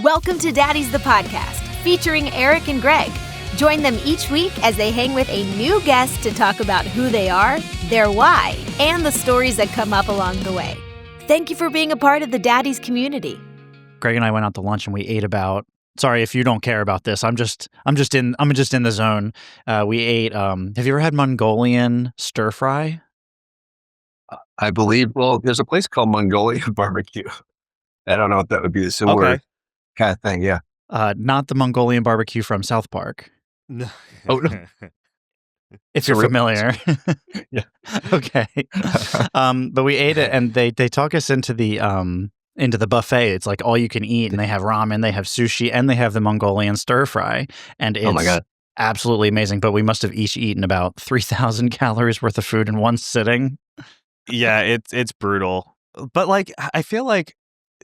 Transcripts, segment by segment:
Welcome to Daddies the Podcast, featuring Eric and Greg. Join them each week as they hang with a new guest to talk about who they are, their why, and the stories that come up along the way. Thank you for being a part of the Daddies community. Greg and I went out to lunch and we ate about. Sorry if you don't care about this. I'm just in the zone. We ate. Have you ever had Mongolian stir fry? I believe. Well, there's a place called Mongolian barbecue. I don't know if that would be the similar kind of thing. Yeah. Not the Mongolian barbecue from South Park. No. Oh no. If you're familiar. Yeah. Okay. But we ate it and they took us into the buffet. It's like all you can eat, and they have ramen, they have sushi, and they have the Mongolian stir fry. And it's oh my God. Absolutely amazing. But we must have each eaten about 3,000 calories worth of food in one sitting. Yeah, it's brutal. But like, I feel like,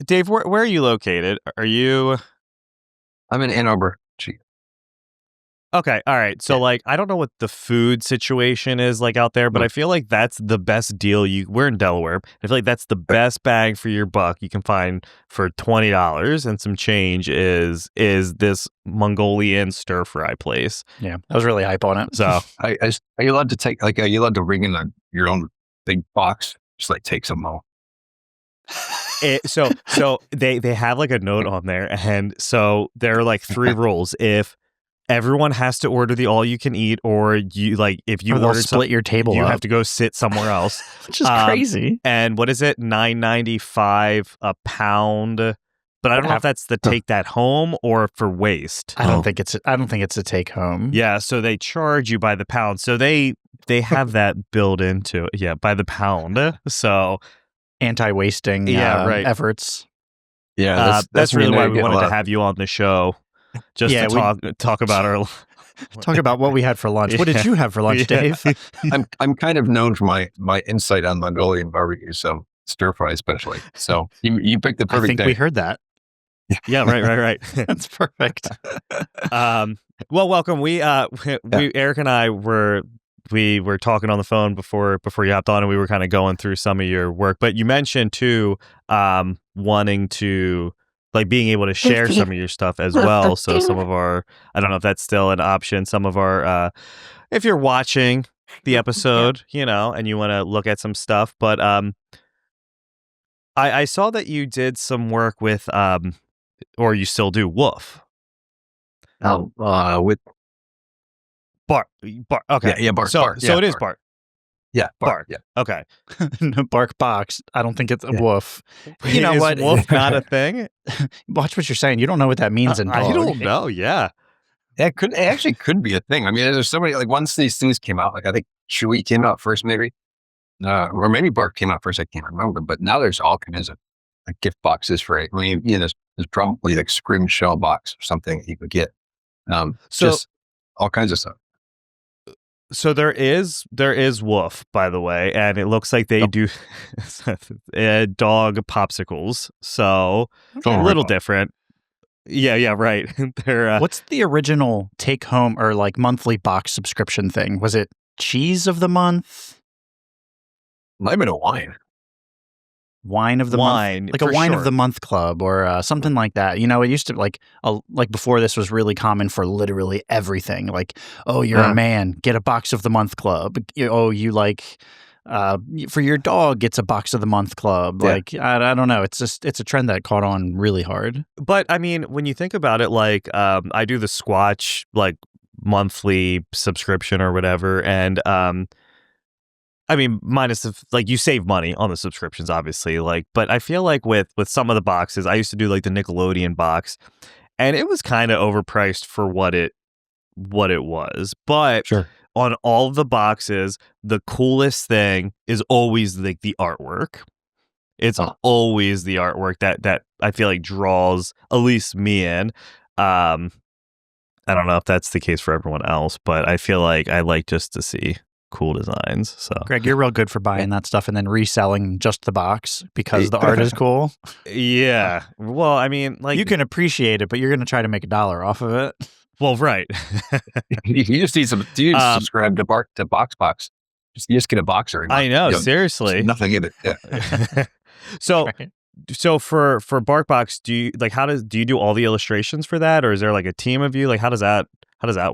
Dave, where are you located? Are you? I'm in Ann Arbor. Gee. Okay, all right. So like, I don't know what the food situation is like out there, but I feel like that's the best deal. We're in Delaware. I feel like that's the best bang for your buck you can find for $20 and some change is this Mongolian stir fry place. Yeah, I was really hype on it. So are you allowed to take, like, are you allowed to bring in your own big box? Just like take some home. So they have like a note on there, and so there are like 3 rules. If everyone has to order the all you can eat, or you like if you order split your table, you up. have to go sit somewhere else, which is crazy. And what is it? $9.95 a pound. But I don't know if that's the take that home or for waste. I don't think it's a take home. Yeah, so they charge you by the pound. So they have that built into it. Yeah, by the pound. So anti-wasting efforts. Yeah, that's really why we wanted to have you on the show. Just to talk about our talk about what we had for lunch. What did you have for lunch, Dave? I'm kind of known for my insight on Mongolian barbecue, so stir fry especially. So you picked the perfect I think day. We heard that. Yeah, right. That's perfect. Well, welcome. We Eric and I were talking on the phone before you hopped on, and we were kind of going through some of your work. But you mentioned too wanting to, like, being able to share some of your stuff as well. So some of our, I don't know if that's still an option. Some of our, if you're watching the episode, and you want to look at some stuff, but I saw that you did some work with, or you still do, Woof. With Bart. Okay. Yeah, Bart. So Bart. So it is Bart. Yeah, Bart. Yeah. Okay. No, Bark Box. I don't think it's a woof. You know is what? Woof not a thing? Watch what you're saying. You don't know what that means in dog. I don't know. Yeah. It actually could be a thing. I mean, there's so many, like, once these things came out, like I think Chewy came out first, maybe, or maybe Bark came out first. I can't remember. But now there's all kinds of like gift boxes for it. I mean, there's probably like scrim shell box or something that you could get. Just all kinds of stuff. So there is Woof, by the way, and it looks like they do dog popsicles. So a little different. Yeah, right. They're what's the original take home or like monthly box subscription thing? Was it cheese of the month? Might have been a Wine of the month, like a wine of the month club or something like that. It used to like before this was really common for literally everything. Like, oh, you're a man, get a box of the month club. You like for your dog, it's a box of the month club. Yeah. Like, I don't know. It's a trend that caught on really hard. But I mean, when you think about it, like I do the Squatch like monthly subscription or whatever, and I mean, minus like you save money on the subscriptions, obviously. Like, but I feel like with some of the boxes, I used to do like the Nickelodeon box, and it was kind of overpriced for what it was. But sure. On all of the boxes, the coolest thing is always like the artwork. It's always the artwork that I feel like draws at least me in. I don't know if that's the case for everyone else, but I feel like I like just to see cool designs. So Greg, you're real good for buying that stuff and then reselling just the box because the art is cool. Yeah. Well, I mean, like, you can appreciate it, but you're going to try to make $1 off of it. Well, right. You just need some. Do you subscribe to BoxBox? You just get a boxer. I know, seriously. Nothing in it. Yeah. So So for BarkBox, do you do you do all the illustrations for that, or is there like a team of you? Like how does that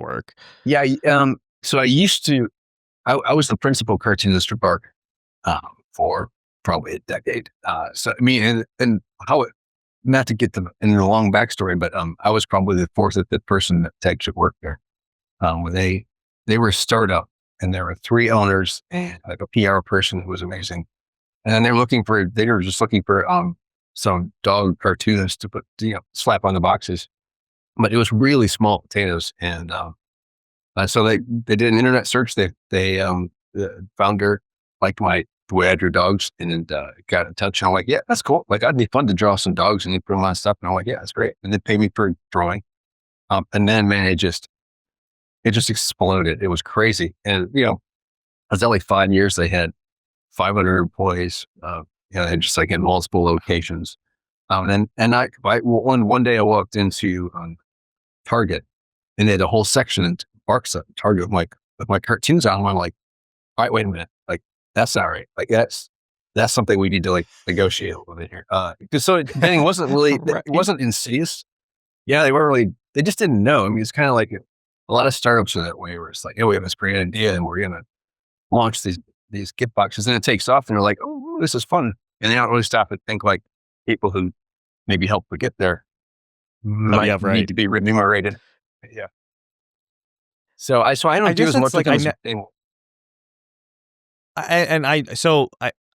work? Yeah. So I used to. I was the principal cartoonist for Bark for probably a decade. So I mean, and how it, not to get them in the long backstory, but I was probably the fourth or fifth person that actually worked there. When they were a startup, and there were 3 owners and like a PR person who was amazing, and then they were just looking for some dog cartoonist to put slap on the boxes, but it was really small potatoes, and so they did an internet search. The founder liked the way I drew dogs, and got in touch. And I'm like, yeah, that's cool. Like, I'd be fun to draw some dogs, and they put them on stuff. And I'm like, yeah, that's great. And they paid me for drawing. And then, man, it just exploded. It was crazy. And it was only 5 years. They had 500 employees. They had just like in multiple locations. And one day I walked into Target, and they had a whole section in Target with my cartoons on them. I'm like, all right, wait a minute. Like, that's not right. Like, that's something we need to like negotiate a little bit here. Because so it wasn't really, right. It wasn't insidious. Yeah, they just didn't know. I mean, it's kind of like a lot of startups are that way, where it's like, oh, we have this great idea and we're going to launch these gift boxes, and it takes off, and they're like, oh, this is fun. And they don't really stop and think like people who maybe help to get there might need to be remunerated. Yeah. So I don't do as much like I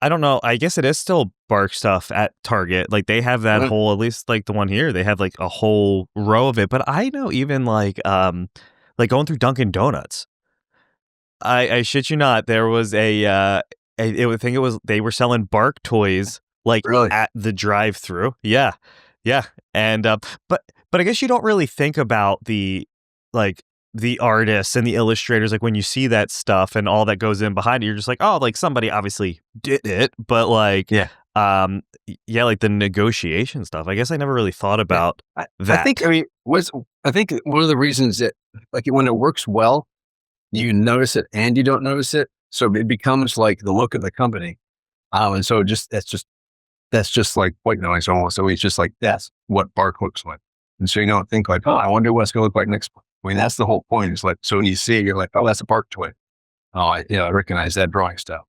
don't know. I guess it is still Bark stuff at Target. Like they have that whole, at least like the one here, they have like a whole row of it. But I know even like going through Dunkin' Donuts. I shit you not, there was I think it was, they were selling Bark toys like really? At the drive-through. Yeah. Yeah. And but I guess you don't really think about the artists and the illustrators, like when you see that stuff and all that goes in behind it, you're just like, oh, like somebody obviously did it, but like, like the negotiation stuff. I guess I never really thought about that. I think one of the reasons that like when it works well, you notice it and you don't notice it, so it becomes like the look of the company, and so that's just like white noise almost. So it's just like that's what Bark looks like, and so you don't think like, oh, I wonder what it's going to look like next month. I mean, that's the whole point. It's like, so when you see it, you're like, oh, that's a Bark toy. Oh, I recognize that drawing style.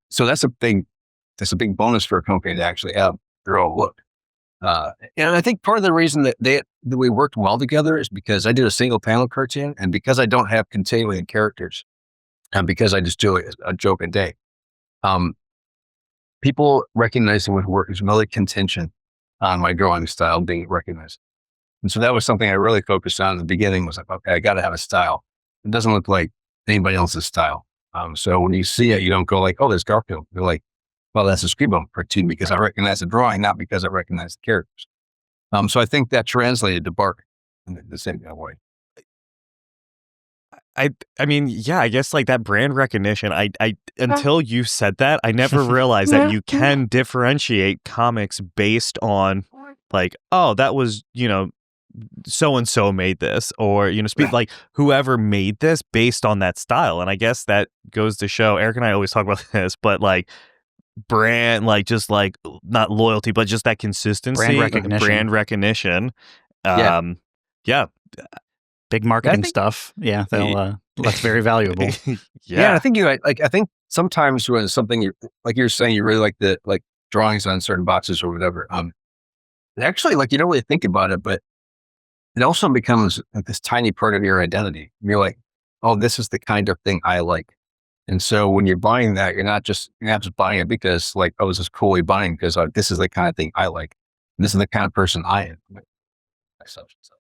So that's a big bonus for a company to actually have their own look. And I think part of the reason that we worked well together is because I did a single panel cartoon, and because I don't have continuing characters, and because I just do a joke a day, people recognizing with work is really contention on my drawing style being recognized. And so that was something I really focused on in the beginning, was like, okay, I got to have a style. It doesn't look like anybody else's style. So when you see it, you don't go like, oh, there's Garfield. You're like, well, that's a Scribble cartoon because I recognize the drawing, not because I recognize the characters. So I think that translated to Bark in the same way. I mean, yeah, I guess like that brand recognition, I until you said that, I never realized that you can differentiate comics based on like, oh, that was, so-and-so made this, or, like whoever made this based on that style. And I guess that goes to show, Eric and I always talk about this, but like brand, like just like not loyalty, but just that consistency, brand recognition. Yeah. Big marketing stuff. Yeah. That's very valuable. Yeah. I think I think sometimes when something like you're saying, you really like the drawings on certain boxes or whatever. Actually, like you don't really think about it, but it also becomes like this tiny part of your identity. You're like, oh, this is the kind of thing I like. And so when you're buying that, you're not just buying it because like, oh, this is cool buying because this is the kind of thing I like. And this is the kind of person I am. Such and such.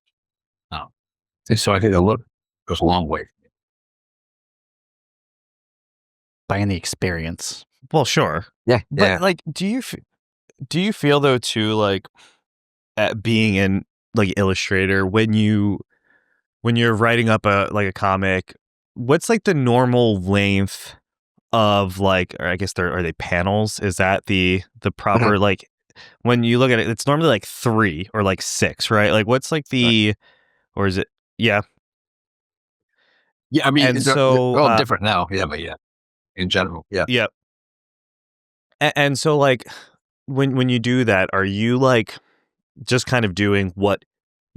So I think the look goes a long way. Buying the experience. Well, sure. Yeah. But like, do you feel though too, like at being in like illustrator, when you're writing up a comic, what's like the normal length of like, or I guess are they panels? Is that the proper like, when you look at it, it's normally like 3 or like 6, right? Like what's like or is it? Yeah. Yeah. I mean, and they're all different now. Yeah. But yeah, in general. Yeah. Yeah. And so like, when you do that, are you like just kind of doing what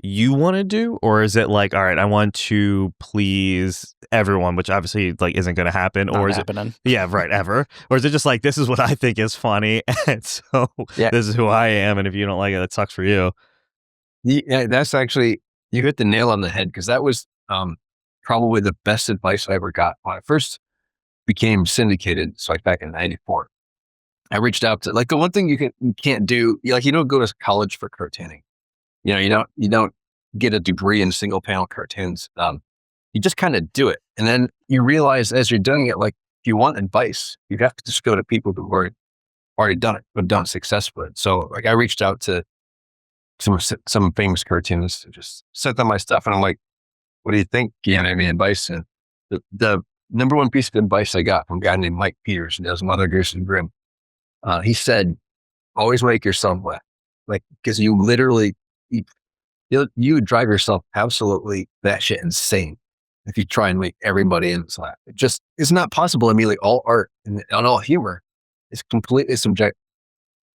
you want to do, or is it like, all right, I want to please everyone, which obviously like isn't going to happen, Not or is happening. it ever, or is it just like, this is what I think is funny, and so this is who I am, and if you don't like it, it sucks for you. Yeah, that's actually, you hit the nail on the head, because that was probably the best advice I ever got when I first became syndicated. So like back in '94, I reached out to, like, the one thing you can't do, like, you don't go to college for cartooning. You don't get a degree in single panel cartoons. You just kind of do it. And then you realize as you're doing it, like, if you want advice, you have to just go to people who are already done it, but done successfully. So like, I reached out to some famous cartoonists, just sent them my stuff. And I'm like, what do you think? You have any advice? And the number one piece of advice I got from a guy named Mike Peters, who does Mother Goose and Grimm, he said, always make yourself laugh. Like, because you literally, you would drive yourself absolutely batshit insane if you try and make everybody else laugh. It just is not possible. I mean, like, all art and all humor is completely subjective.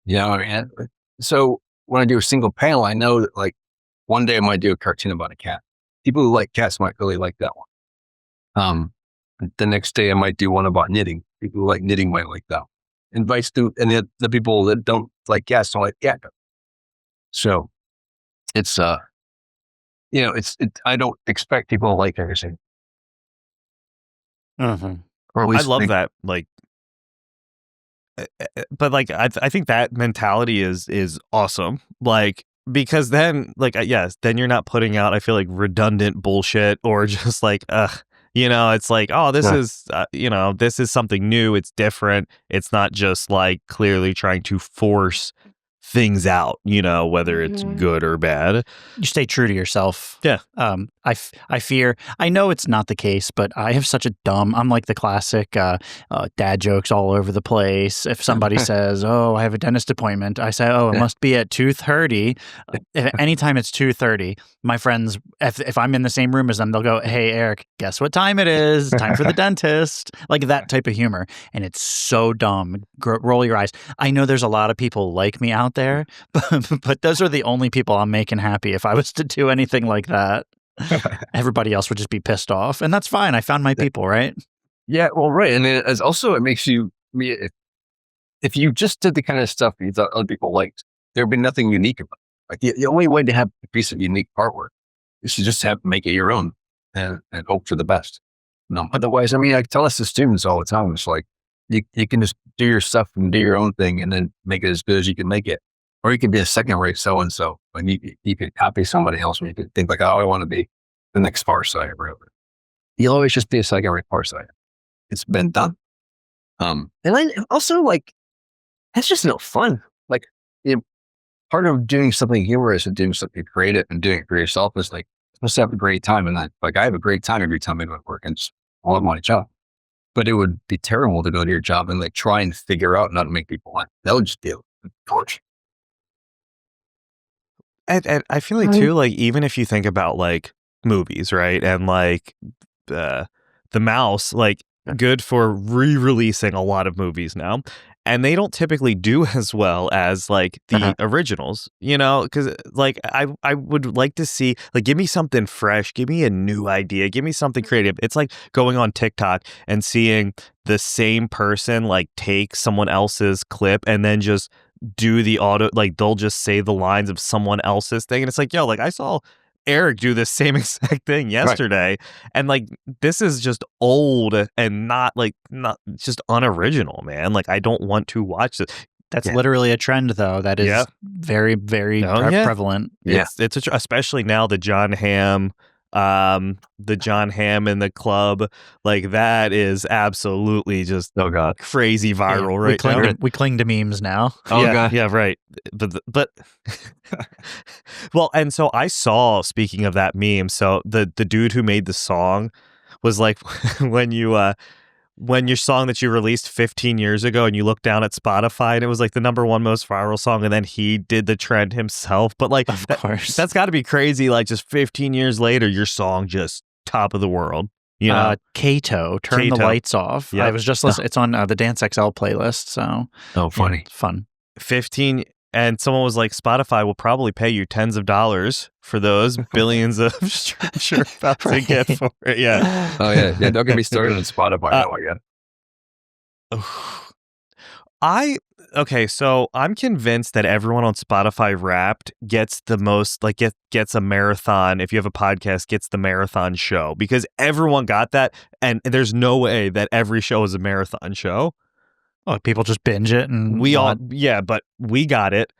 You know what I mean? So when I do a single panel, I know that, like, one day I might do a cartoon about a cat. People who like cats might really like that one. The next day I might do one about knitting. People who like knitting might like that one. And the people that don't like cats don't like cat. So it's, I don't expect people to like everything. Mm-hmm. Or at least I love that. Like, but like, I think that mentality is awesome. Like, because then, like, yes, then you're not putting out, I feel like, redundant bullshit, or just like, it's like, oh, this is, this is something new. It's different. It's not just like clearly trying to force things out, whether it's good or bad. You stay true to yourself. Yeah. I know it's not the case, but I have such I'm like the classic dad jokes all over the place. If somebody says, oh, I have a dentist appointment, I say, oh, it must be at 2:30. Anytime it's 2:30, my friends, if I'm in the same room as them, they'll go, hey, Eric, guess what time it is? Time for the dentist. Like that type of humor. And it's so dumb. Roll your eyes. I know there's a lot of people like me out there, but those are the only people I'm making happy. If I was to do anything like that, everybody else would just be pissed off, and that's fine. I found my people, right? Yeah, well, right. And it makes you, if you just did the kind of stuff you thought other people liked, there'd be nothing unique about it. Like, the only way to have a piece of unique artwork is to just make it your own and hope for the best. No, otherwise, I mean, I tell us to students all the time, it's like, you can just do your stuff and do your own thing and then make it as good as you can make it. Or you can be a second-rate so-and-so, and you can copy somebody else, and you can think like, oh, I want to be the next Far Side or whatever. You'll always just be a second-rate Far Side. It's been done. And then also, like, that's just no fun. Like, part of doing something humorous and doing something creative and doing it for yourself is like, supposed to have a great time. And I have a great time every time I go to work, and it's all of my job. But it would be terrible to go to your job and like try and figure out how to make people laugh. That would just be a torture. And I feel like too, like, even if you think about like movies, right, and like the Mouse, like, good for re-releasing a lot of movies now, and they don't typically do as well as like the originals, because like I would like to see, like, give me something fresh, give me a new idea, give me something creative. It's like going on TikTok and seeing the same person like take someone else's clip and then just do the auto, like they'll just say the lines of someone else's thing, and it's like, yo, like, I saw Eric do the same exact thing yesterday, and like, this is just old and not just unoriginal, man. Like, I don't want to watch this. That's literally a trend, though. That is very, very prevalent. It's especially now the John Hamm in the club, like, that is absolutely just crazy viral, right? We cling to memes now. Yeah, right. But well, and so I saw, speaking of that meme, so the dude who made the song was like, when your song that you released 15 years ago and you look down at Spotify and it was like the #1 most viral song, and then he did the trend himself. But like, of course, that's got to be crazy. Like, just 15 years later, your song just top of the world. Kato, Turn the Lights Off. I was just listening. It's on the Dance XL playlist. So funny. Fun. 15, and someone was like, Spotify will probably pay you tens of dollars for those billions of streams you're about to get for it. Yeah. Oh yeah. Don't get me started on Spotify now again. Okay, so I'm convinced that everyone on Spotify Wrapped gets the most, like, gets a marathon. If you have a podcast, gets the marathon show, because everyone got that, and there's no way that every show is a marathon show. Oh, people just binge it, and but we got it.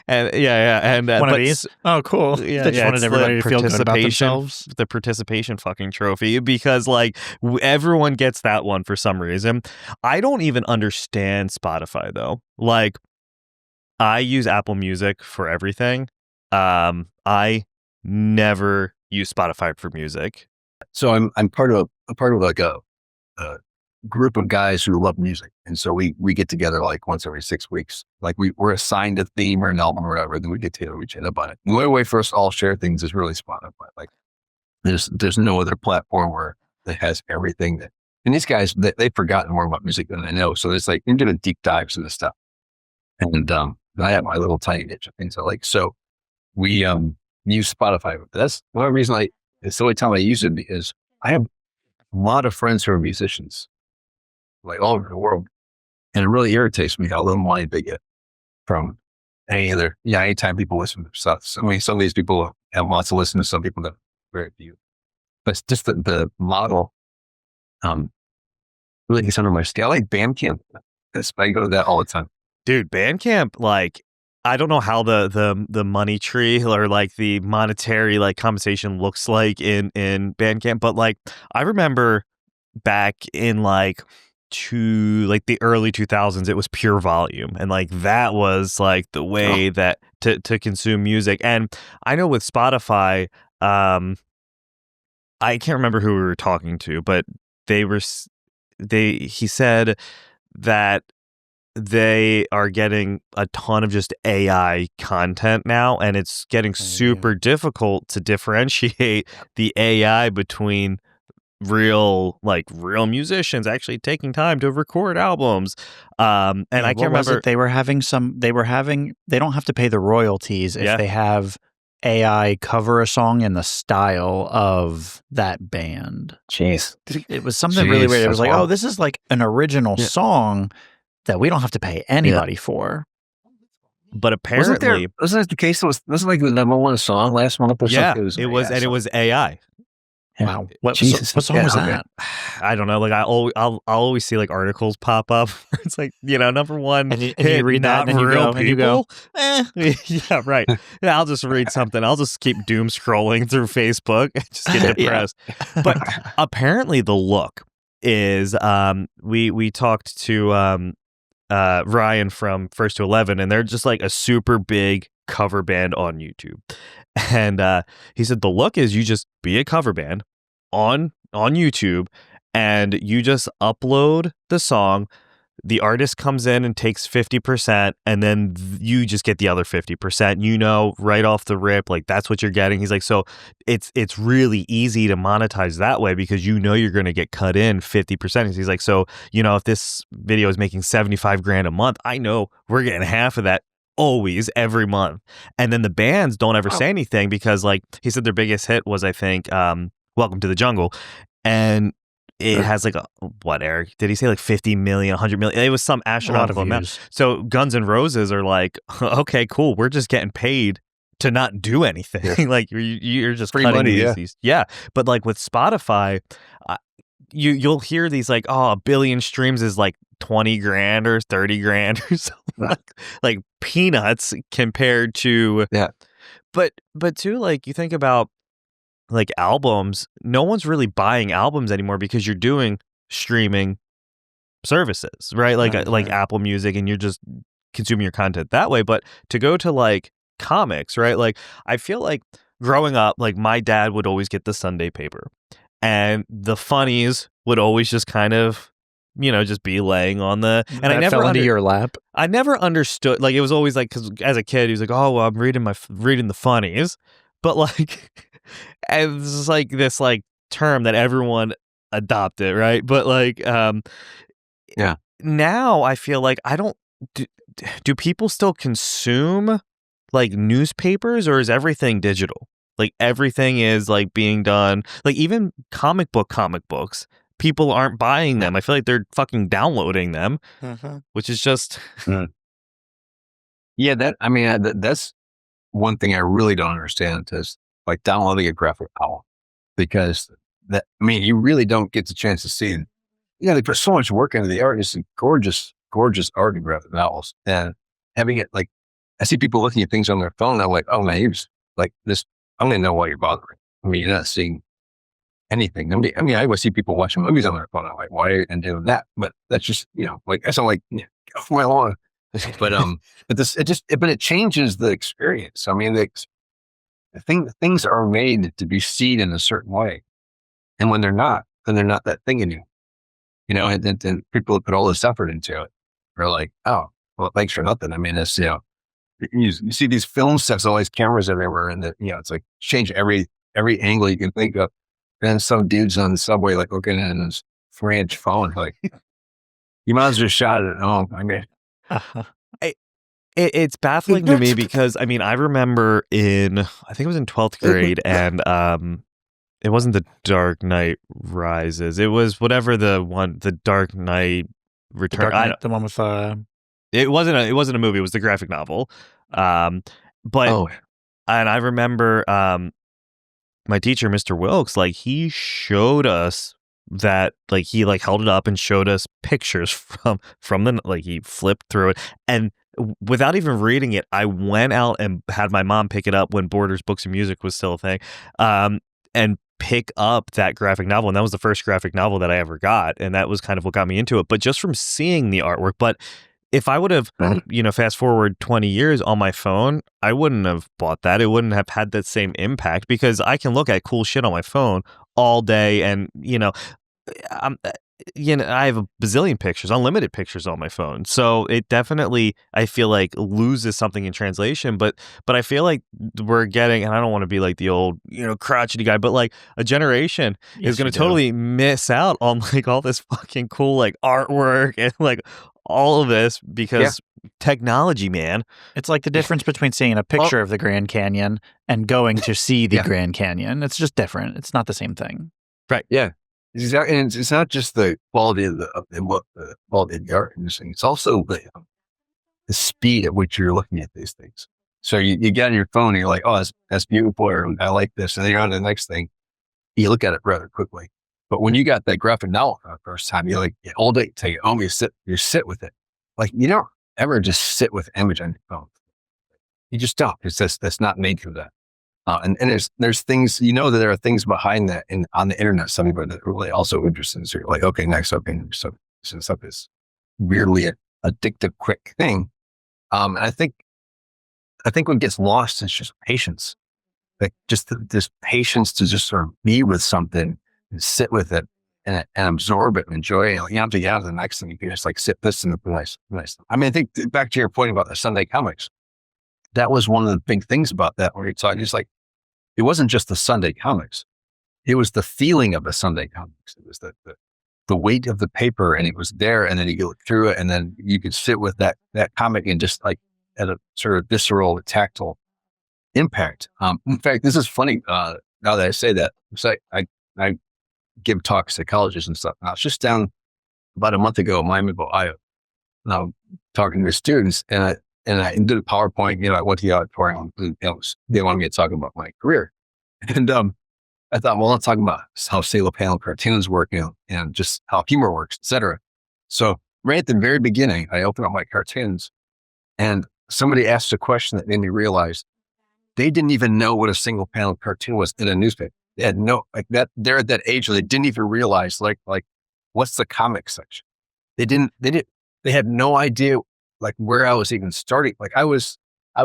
And and one of these. Oh, cool. Yeah, they just wanted everybody to feel good about themselves. The participation fucking trophy, because like everyone gets that one for some reason. I don't even understand Spotify though. Like, I use Apple Music for everything. I never use Spotify for music. So I'm part of like a group of guys who love music, and so we get together like once every 6 weeks. Like we're assigned a theme or an album or whatever, then we get together, we chat about it. The only way for us to all share things is really Spotify. Like there's no other platform where that has everything that. And these guys, they've forgotten more about music than I know. So it's like you're doing deep dives into stuff, and I have my little tiny niche of things I like. So we use Spotify. That's one reason it's the only time I use it, because I have a lot of friends who are musicians, like all over the world. And it really irritates me how little money they get from anytime people listen to stuff. So, I mean, some of these people have lots of listeners, some people that very few. But it's just the model really gets under my skin. I like Bandcamp. I go to that all the time. Dude, Bandcamp, like, I don't know how the money tree or like the monetary like compensation looks like in Bandcamp, but like I remember back in like the early 2000s, it was pure volume, and like that was like the way that to consume music. And I know with Spotify, I can't remember who we were talking to, but he said that they are getting a ton of just AI content now, and it's getting super difficult to differentiate the AI between real musicians actually taking time to record albums. And I can't remember. They don't have to pay the royalties if they have AI cover a song in the style of that band. Jeez. It was something really weird. It was like, oh, this is like an original song that we don't have to pay anybody for. But apparently, wasn't that the case? Wasn't like the number one song last month or something? It was AI. Wow. What song was that? I don't know. Like I'll always see like articles pop up. It's like, number one. And you read that and you go, yeah, right. Yeah, I'll just read something. I'll just keep doom scrolling through Facebook and just get depressed. But apparently the look is we talked to Ryan from First to 11, and they're just like a super big cover band on YouTube. And he said the look is you just be a cover band on YouTube, and you just upload the song. The artist comes in and takes 50%, and then you just get the other 50%. Right off the rip, like that's what you're getting. He's like, so it's really easy to monetize that way, because you're going to get cut in 50%. He's like, so if this video is making $75,000 a month, I know we're getting half of that always every month. And then the bands don't ever say anything, because like he said their biggest hit was, I think, Welcome to the Jungle, and it has like Eric, did he say like 50 million, 100 million? It was some astronomical amount. So Guns N' Roses are like, okay, cool, we're just getting paid to not do anything. Like you're just free cutting money, these. Yeah. But like with Spotify, you'll hear these like, oh, 1 billion streams is like 20 grand or 30 grand or something, like peanuts compared to But too, like you think about like albums, no one's really buying albums anymore, because you're doing streaming services, right? Like Apple Music, and you're just consuming your content that way. But to go to like comics, right? Like I feel like growing up, like my dad would always get the Sunday paper, and the funnies would always just kind of just be laying on the, and I never fell into your lap. I never understood, like it was always like, because as a kid he was like, oh well, I'm reading the funnies, but like and this is like this like term that everyone adopted, right? But like now I feel like do people still consume like newspapers, or is everything digital? Like everything is like being done, like even comic books, people aren't buying them. I feel like they're fucking downloading them, which is just yeah. That's one thing I really don't understand is like downloading a graphic novel, because you really don't get the chance to see it. They put so much work into the art. It's gorgeous art in graphic novels, and having it like, I see people looking at things on their phone. And I'm like, oh man, you're like this. I don't even know why you're bothering. You're not seeing anything. I always see people watching movies on their phone. I'm like, why are you doing that? But that's just, like, that's not like, get off my lawn. But it changes the experience. Things are made to be seen in a certain way. And when they're not, then they're not that thing anymore. And then people put all this effort into it. They're like, oh, well, thanks for nothing. It's, you see these film sets, all these cameras everywhere, and it's like change every angle you can think of. And some dudes on the subway like looking at his 4-inch phone, like, you might as well just shot it at home. It's baffling to me because I remember I think it was in 12th grade, and it wasn't The Dark Knight Rises. It was whatever The Dark Knight Return. The one with It wasn't a movie. It was the graphic novel. And I remember my teacher, Mr. Wilkes, like he showed us that, like he like held it up and showed us pictures from the, like he flipped through it, and without even reading it, I went out and had my mom pick it up when Borders Books and Music was still a thing, and pick up that graphic novel. And that was the first graphic novel that I ever got. And that was kind of what got me into it. But just from seeing the artwork. But if I would have, fast forward 20 years on my phone, I wouldn't have bought that. It wouldn't have had that same impact, because I can look at cool shit on my phone all day. And, I have a bazillion pictures, unlimited pictures on my phone. So it definitely, I feel like, loses something in translation. But I feel like we're getting, and I don't want to be like the old, crotchety guy, but like a generation is going to totally miss out on like all this fucking cool like artwork and like all of this because technology, man. It's like the difference between seeing a picture of the Grand Canyon and going to see the Grand Canyon. It's just different. It's not the same thing. Right. Yeah. Exactly. And it's not just the quality of the quality of the art in this thing. It's also the speed at which you're looking at these things. So you get on your phone and you're like, oh, that's beautiful, or I like this. And then you're on to the next thing. You look at it rather quickly. But when you got that graphic novel for the first time, you're like, all day, take it home, you sit with it. Like, you don't ever just sit with an image on your phone. You just don't. It's just, that's not made for that. And there's things, that there are things behind that on the internet, some people that are really also interested. So you're like, okay, next, okay. So this stuff is weirdly addictive, quick thing. And I think what gets lost is just patience. Like just this patience to just sort of be with something and sit with it and absorb it and enjoy it. You have to get out to the next thing. You can just like sit this in the nice. I think back to your point about the Sunday comics, that was one of the big things about that where you're talking, it's like, it wasn't just the Sunday comics. It was the feeling of the Sunday comics. It was the weight of the paper, and it was there, and then you go through it, and then you could sit with that comic and just like at a sort of visceral, tactile impact. In fact, this is funny, now that I say that. So I give talks to colleges and stuff. And I was just down about a month ago in Miami, Ohio, talking to students, and I did a PowerPoint, I went to the auditorium, they wanted me to talk about my career. And I thought, well, let's talk about how single panel cartoons work, and just how humor works, et cetera. So right at the very beginning, I opened up my cartoons, and somebody asked a question that made me realize they didn't even know what a single panel cartoon was in a newspaper. They had they're at that age where they didn't even realize like what's the comic section. They had no idea like where I was even starting. Like I was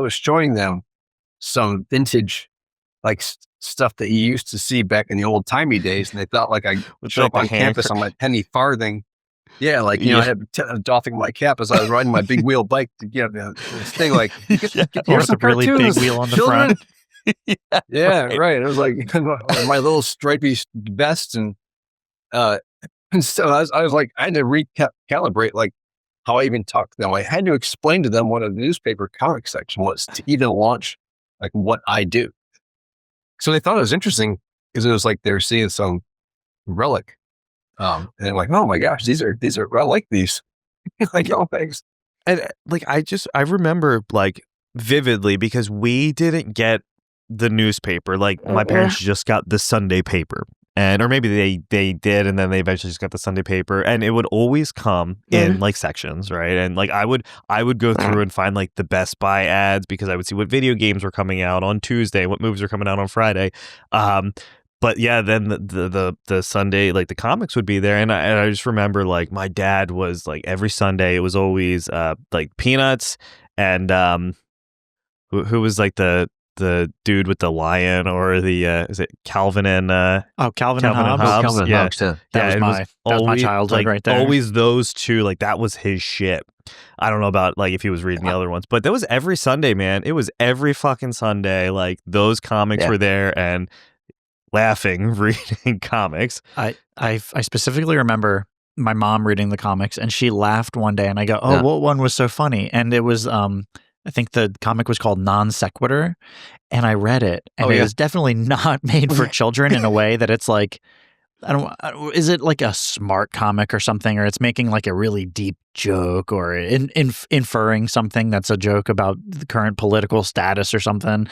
showing them some vintage, like stuff that you used to see back in the old timey days. And they thought like I showed up on campus on my penny farthing. Yeah. Like, I had doffing my cap as I was riding my big wheel bike to get this thing like, here's a really big wheel on the front. Right. It was like my little stripy vest. And so I was like, I had to recalibrate like how I even talked to them. I had to explain to them what a newspaper comic section was to even launch like what I do. So they thought it was interesting because it was like they were seeing some relic. And I'm like, oh my gosh, these are I like these. Like, oh, thanks. And like, I remember like vividly because we didn't get the newspaper. Like my parents just got the Sunday paper. Or maybe they did, and then they eventually just got the Sunday paper, and it would always come in like sections, right? And like I would go through and find like the Best Buy ads because I would see what video games were coming out on Tuesday, what movies were coming out on Friday. But yeah, then the Sunday, like the comics would be there, and I just remember like my dad was like every Sunday it was always like Peanuts and who was like the dude with the lion, or the is it Calvin and Calvin and Hobbes. Calvin and Hobbes, That was my childhood, like, right there. Always those two, like that was his shit. I don't know about like if he was reading the other ones, but that was every Sunday, man. It was every fucking Sunday. Like those comics were there, and laughing reading comics. I specifically remember my mom reading the comics, and she laughed one day, and I go, "Oh, what one was so funny?" And it was I think the comic was called Non Sequitur, and I read it, and it was definitely not made for children in a way that it's like, is it like a smart comic or something, or it's making like a really deep joke, or inferring something that's a joke about the current political status or something.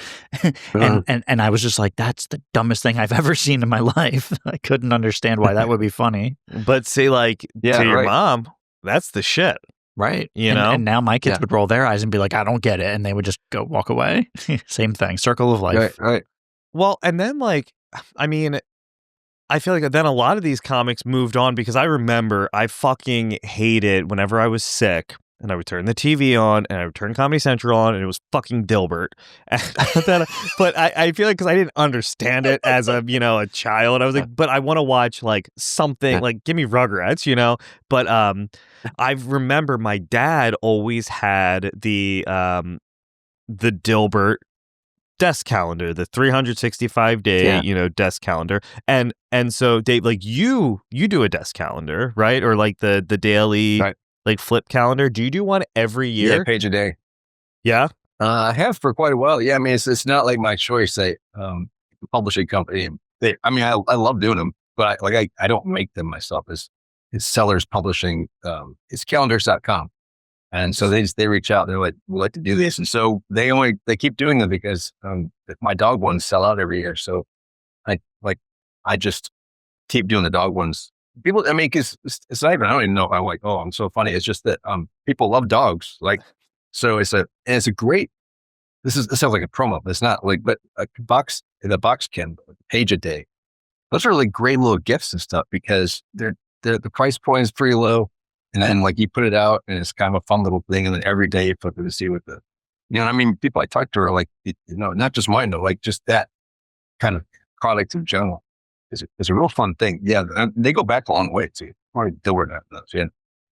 and I was just like, that's the dumbest thing I've ever seen in my life. I couldn't understand why that would be funny. But say like to your mom, that's the shit. Right. You know? And now my kids would roll their eyes and be like, I don't get it. And they would just go walk away. Same thing. Circle of life. Right. Well, and then like, I mean, I feel like then a lot of these comics moved on because I remember I fucking hated whenever I was sick and I would turn the TV on and I would turn Comedy Central on and it was fucking Dilbert. But I feel like because I didn't understand it as a child, I was like, but I want to watch like something like give me Rugrats, But I remember my dad always had the Dilbert desk calendar, the 365 day, desk calendar. And so Dave, like you do a desk calendar, right? Or like the daily like flip calendar. Do you do one every year? Yeah, page a day. Yeah. I have for quite a while. Yeah. I mean, it's not like my choice. Publishing company. I love doing them, but I don't make them myself. It's Sellers Publishing. It's calendars.com. And so they reach out, they're like, we'd like to do this. And so they keep doing them because my dog ones sell out every year. So I just keep doing the dog ones. People, cause it's not even, I don't even know if I'm like, oh, I'm so funny. It's just that people love dogs. Like, so it's a great, this sounds like a promo, but it's not like, but the box can page a day. Those are like great little gifts and stuff because the price point is pretty low. And then like you put it out and it's kind of a fun little thing. And then every day you flip it to see what people I talk to are like, not just mine though, like just that kind of product in general is a real fun thing. Yeah. They go back a long way too. Yeah.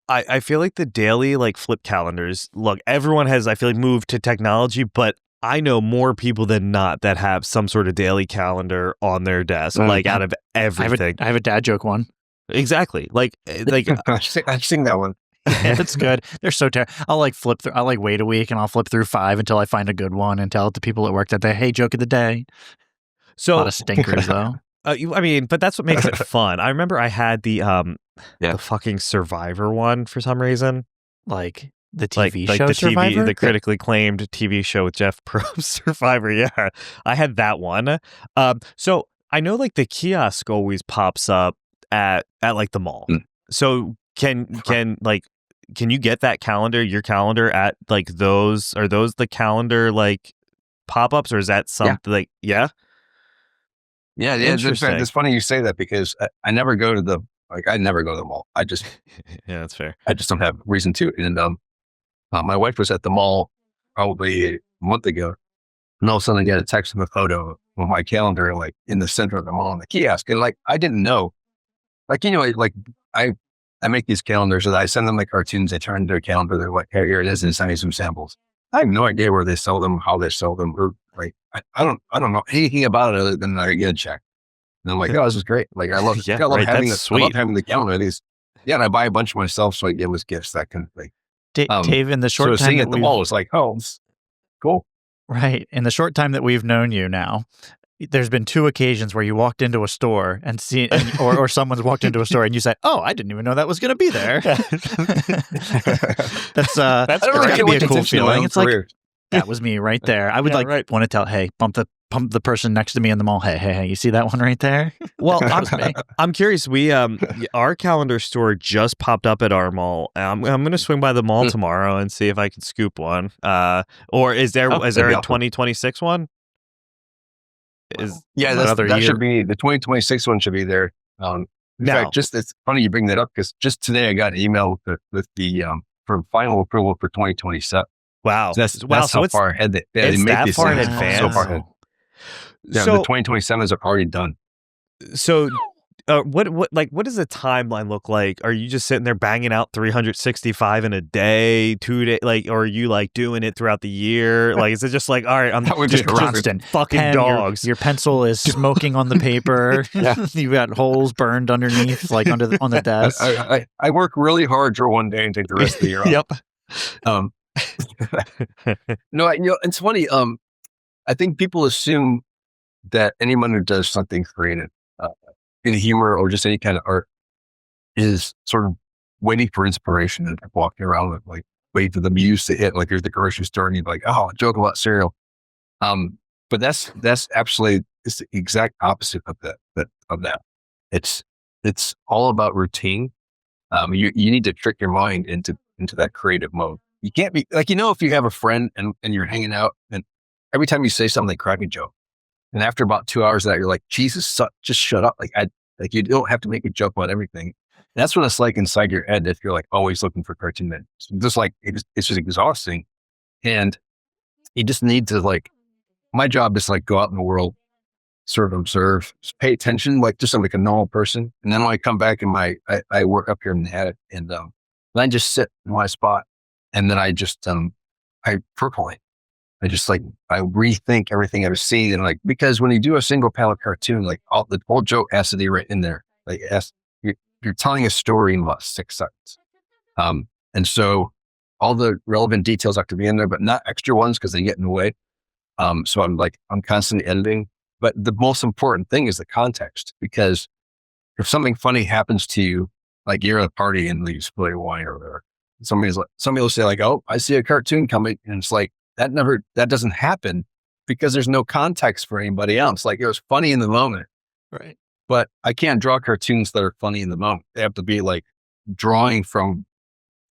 I feel like the daily like flip calendars, look, everyone has, I feel like moved to technology, but I know more people than not that have some sort of daily calendar on their desk, like out of everything. I have a dad joke one. Exactly. Like I've seen that one. Yeah, it's good. They're so terrible. I'll like flip through. I'll like wait a week and I'll flip through 5 until I find a good one and tell it to people at work that hey, joke of the day. So a lot of stinkers though. But that's what makes it fun. I remember I had the fucking Survivor one for some reason. Like the TV show the Survivor? The critically acclaimed TV show with Jeff Probst, Survivor. Yeah, I had that one. So I know like the kiosk always pops up at like the mall. So can you get that calendar, your calendar at like those? Are those the calendar like pop-ups, or is that something like Yeah. It's funny you say that because I never go to the mall. I just yeah, that's fair. I just don't have reason to. And my wife was at the mall probably a month ago, and all of a sudden I get a text with a photo of my calendar like in the center of the mall in the kiosk, and like I didn't know. Like, I make these calendars and I send them like cartoons. They turn into a calendar. They're like, hey, here it is. And send me some samples. I have no idea where they sell them, how they sell them. Or like, I don't know anything about it other than I get a check. And I'm like, oh, this is great. Like, I love, having the calendar. And I buy a bunch of myself. So I give as gifts, that kind of thing. Dave, in the short so time seeing that at the mall was like, oh, it's cool. Right. In the short time that we've known you now, there's been 2 occasions where you walked into a store and or someone's walked into a store and you said, "Oh, I didn't even know that was going to be there." That's going to be a cool feeling. It's like, that was me right there. I would want to tell, hey, bump the person next to me in the mall. Hey, you see that one right there? Well, I'm curious. We our calendar store just popped up at our mall. I'm going to swing by the mall tomorrow and see if I can scoop one. Or is there a 2026 one? That should be the 2026 one. Should be there. In fact, it's funny you bring that up because just today I got an email with the for final approval for 2027. Wow, that's how far ahead they make that these far in things advance. So far ahead. Yeah, the 2027s are already done. So, what does the timeline look like? Are you just sitting there banging out 365 in a day, 2 days, or are you doing it throughout the year? Like, is it just like, all right, I'm just constant fucking dogs. Your pencil is smoking on the paper. Yeah. You've got holes burned underneath, on the desk. I work really hard for one day and take the rest of the year off. Yep. No, it's funny. I think people assume that anyone who does something creative, in humor or just any kind of art, is sort of waiting for inspiration and walking around with waiting for the muse to hit. Like you're at the grocery store and you're like, oh, a joke about cereal. But that's absolutely, it's the exact opposite of that. It's all about routine. You need to trick your mind into that creative mode. You can't be if you have a friend and you're hanging out and every time you say something, they crack a joke. And after about 2 hours of that, you're like, Jesus, just shut up. You don't have to make a joke about everything. And that's what it's like inside your head if you're always looking for cartoon minutes. Just it's just exhausting. And you just need to my job is go out in the world, sort of observe, just pay attention, just like a normal person. And then when I come back in I work up here in the attic and then I just sit in my spot and then I just, I percolate. I just I rethink everything I've seen and because when you do a single panel cartoon, the whole joke has to be right in there. You're telling a story in about 6 seconds. And so all the relevant details have to be in there, but not extra ones because they get in the way. So I'm constantly editing, but the most important thing is the context, because if something funny happens to you, you're at a party and you spill your wine or whatever, somebody will say oh, I see a cartoon coming. And it's that doesn't happen because there's no context for anybody else. It was funny in the moment. Right. But I can't draw cartoons that are funny in the moment. They have to be drawing from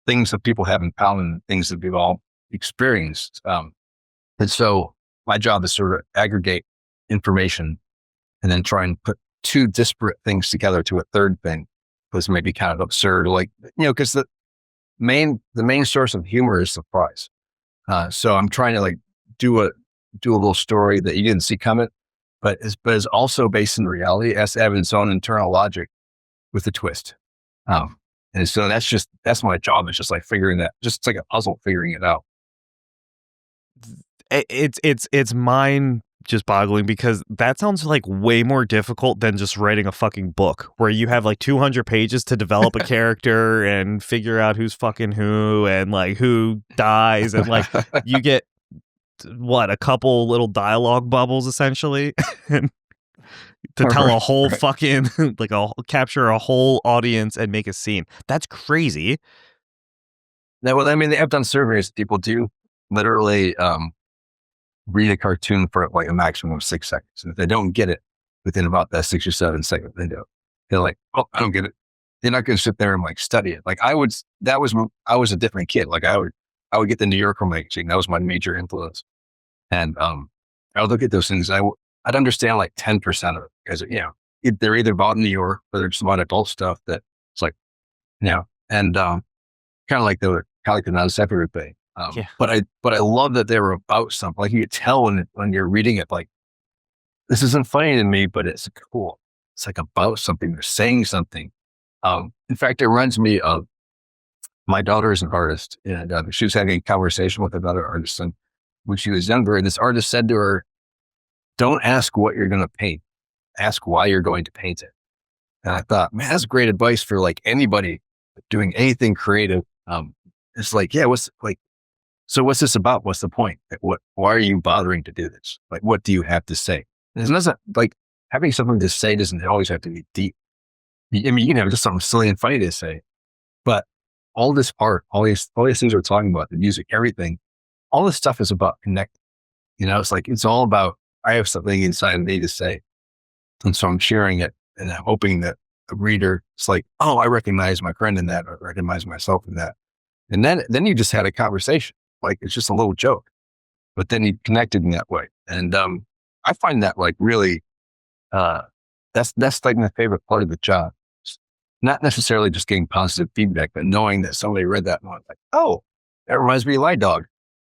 things that people have in common, things that we've all experienced. And so my job is sort of aggregate information and then try and put 2 disparate things together to a third thing. Was maybe kind of absurd, because the main source of humor is surprise. So I'm trying to do a little story that you didn't see coming, but is also based in reality. It has to have its own internal logic with a twist. And so that's my job. It's just figuring that, just like a puzzle, figuring it out. It's mind just boggling because that sounds way more difficult than just writing a fucking book where you have 200 pages to develop a character and figure out who's fucking who and who dies and you get a couple little dialogue bubbles essentially to tell a whole fucking capture a whole audience and make a scene. That's crazy. Now, they have done surveys. People do literally read a cartoon for a maximum of 6 seconds. And if they don't get it within about that 6 or 7 second window, they're oh, I don't get it. They're not going to sit there and study it. I was a different kid. I would get the New Yorker magazine. That was my major influence. And I would look at those things. I'd understand 10% of it because, they're either about New York or they're just about adult stuff that it's and kind of like the non-separate thing. But I love that they were about something. You could tell when you're reading it, this isn't funny to me, but it's cool. It's about something. They're saying something. In fact, it reminds me of my daughter is an artist, and she was having a conversation with another artist. And when she was younger, this artist said to her, "Don't ask what you're going to paint. Ask why you're going to paint it." And I thought, man, that's great advice for anybody doing anything creative. it's like, yeah, so what's this about? What's the point? Why are you bothering to do this? Like, what do you have to say? And it doesn't, like, having something to say doesn't always have to be deep. I mean, you can have just something silly and funny to say, but all this art, all these things we're talking about, the music, everything, all this stuff is about connecting. It's like, it's all about, I have something inside of me to say. And so I'm sharing it, and I'm hoping that a reader is like, oh, I recognize my friend in that, or I recognize myself in that. And then you just had a conversation. Like, it's just a little joke, but then you connected in that way. And I find that like really, that's like my favorite part of the job. Not necessarily just getting positive feedback, but knowing that somebody read that and was like, oh, that reminds me of my dog.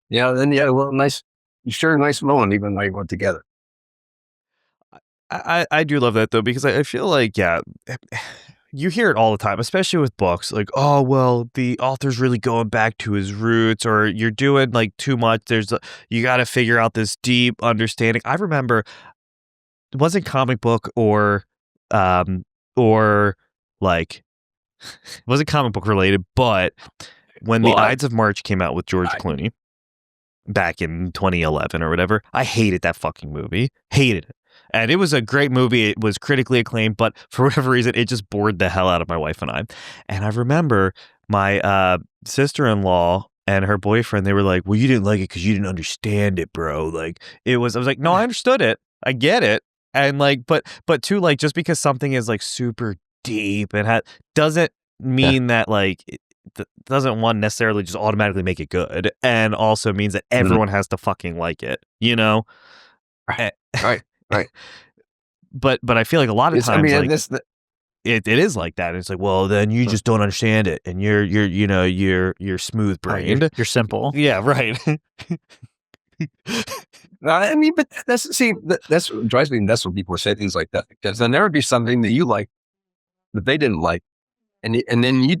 Then you had a little nice, you share a nice moment even though you went together. I do love that though, because I feel like, yeah, you hear it all the time, especially with books. Like, oh, well, the author's really going back to his roots, or you're doing like too much. You got to figure out this deep understanding. I remember it wasn't comic book or like, it wasn't comic book related, but when the Ides of March came out with George Clooney back in 2011 or whatever, I hated that fucking movie. Hated it. And it was a great movie. It was critically acclaimed, but for whatever reason, it just bored the hell out of my wife and I. And I remember my sister-in-law and her boyfriend, they were like, well, you didn't like it because you didn't understand it, bro. Like, I was like, no, I understood it. I get it. And like, but too, like, just because something is like super deep and doesn't mean that like, doesn't one necessarily just automatically make it good, and also means that everyone has to fucking like it, Right. But I feel like a lot of times, it is like that. It's like, well, then you just don't understand it, and you're smooth brained, you're simple. Yeah, right. I mean, but that's what drives me. And that's when people say things like that, because there'll never be something that you like that they didn't like. And then you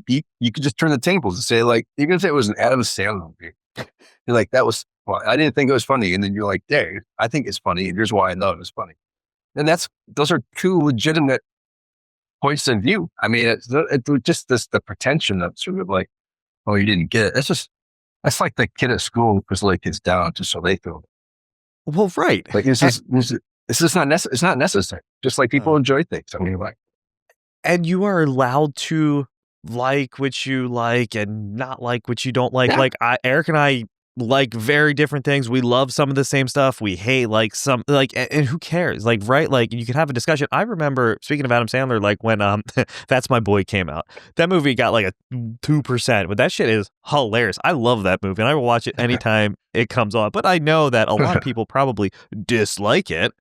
could just turn the tables and say, like, even if it was an Adam Sandler movie, you're like, I didn't think it was funny. And then you're like, Dave, I think it's funny. And here's why I know it was funny. And those are two legitimate points of view. I mean, it's just the pretension of sort of like, oh, you didn't get it. That's like the kid at school who's like kids down just so they feel it. Well, right. Like, it's just not necessary. Just like people enjoy things. I mean, like, and you are allowed to like what you like and not like what you don't like. Yeah. Like Eric and I like very different things. We love some of the same stuff. We hate like some, like, and who cares? Like, right? Like, you could have a discussion. I remember, speaking of Adam Sandler, like when That's My Boy came out. That movie got like a 2%, but that shit is hilarious. I love that movie, and I will watch it anytime it comes on. But I know that a lot of people probably dislike it.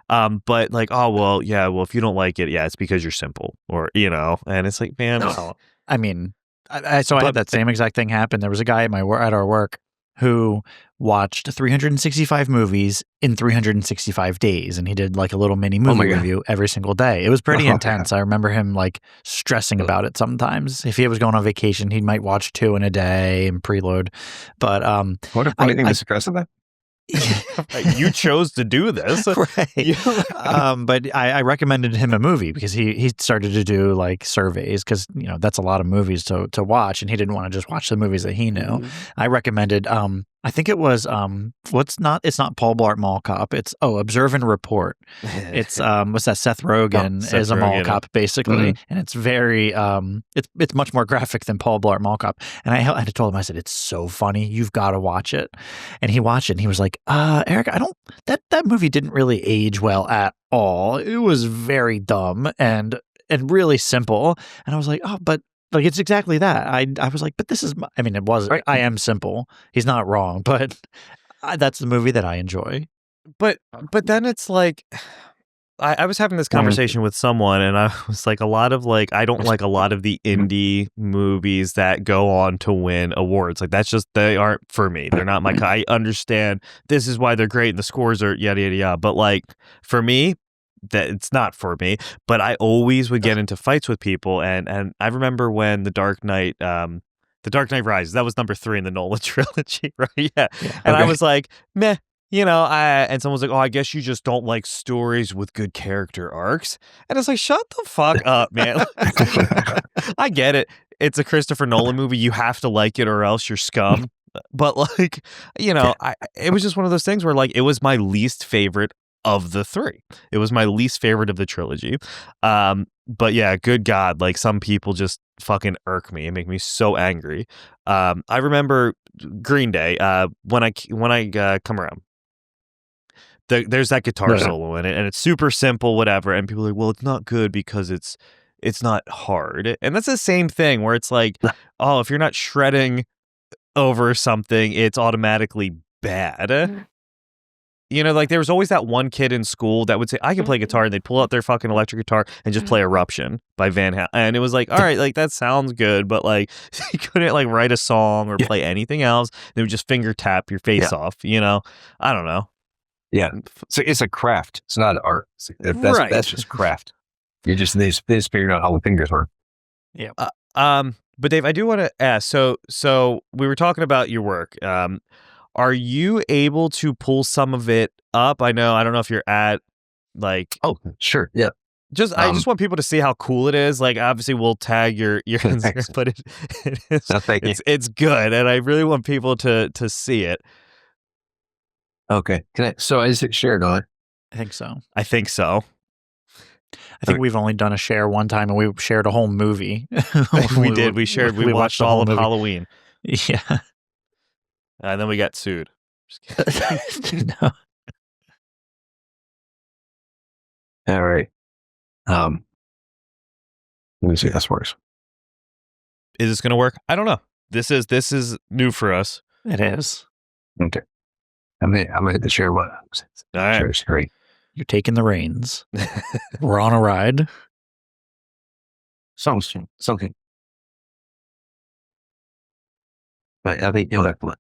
But like, oh, well, yeah, well, if you don't like it, yeah, it's because you're simple, or, and it's like, man. No. I mean, I had that same exact thing happen. There was a guy at our work who watched 365 movies in 365 days, and he did like a little mini movie review every single day. It was pretty intense. I remember him like stressing about it sometimes. If he was going on vacation, he might watch 2 in a day and preload. But what a funny thing to stress about. You chose to do this, right? But I recommended him a movie because he started to do like surveys, because that's a lot of movies to watch, and he didn't want to just watch the movies that he knew. Mm-hmm. I recommended I think it was it's not Paul Blart Mall Cop. It's Observe and Report. It's what's that? Seth Rogen is a mall cop basically, and it's very it's much more graphic than Paul Blart Mall Cop. And I told him, I said, it's so funny, you've got to watch it. And he watched it, and he was like, Eric, that movie didn't really age well at all. It was very dumb and really simple. And I was like, oh, but. Like, it's exactly that. I was like, but this is, it was, right. I am simple. He's not wrong, but that's the movie that I enjoy. But then it's like, I was having this conversation with someone, and I was like, I don't like a lot of the indie movies that go on to win awards. Like, they aren't for me. They're not my, I understand this is why they're great and the scores are yada, yada, yada. But like, for me, that it's not for me. But I always would get into fights with people, and I remember when The Dark Knight Rises, that was number 3 in the Nolan trilogy, right? Yeah. And I was like, meh, and someone was like, oh, I guess you just don't like stories with good character arcs. And it's like, shut the fuck up, man. I get it. it's a Christopher Nolan movie. You have to like it or else you're scum. But like, it was just one of those things where like, it was my least favorite of the three. It was my least favorite of the trilogy. But yeah, good God, like some people just fucking irk me and make me so angry. I remember Green Day, when I come around. There's that guitar solo in it, and it's super simple, whatever. And people are like, well, it's not good because it's not hard. And that's the same thing where it's like, oh, if you're not shredding over something, it's automatically bad. Like there was always that one kid in school that would say, I can play guitar, and they'd pull out their fucking electric guitar and just play Eruption by Van Halen. And it was like, all right, like that sounds good, but like you couldn't like write a song or play anything else. They would just finger tap your face off, I don't know. Yeah. So it's a craft. It's not art. That's just craft. They just figured out how the fingers work. Yeah. But Dave, I do want to ask, so we were talking about your work. Are you able to pull some of it up? I don't know if you're at like. Oh, sure. Yeah. I just want people to see how cool it is. Like, obviously, we'll tag your Instagram, but it is. No, thank you. It's good, and I really want people to see it. Okay. So is it shared on? I think so. I think we've only done a share one time, and we shared a whole movie. We did. We shared. We watched all of Halloween. Yeah. And then we got sued. No. All right. Let me see how this works. Is this going to work? I don't know. This is new for us. It is. Okay. I'm gonna hit the share button. All right. Share screen. You're taking the reins. We're on a ride. Something. But I think you'll have to look.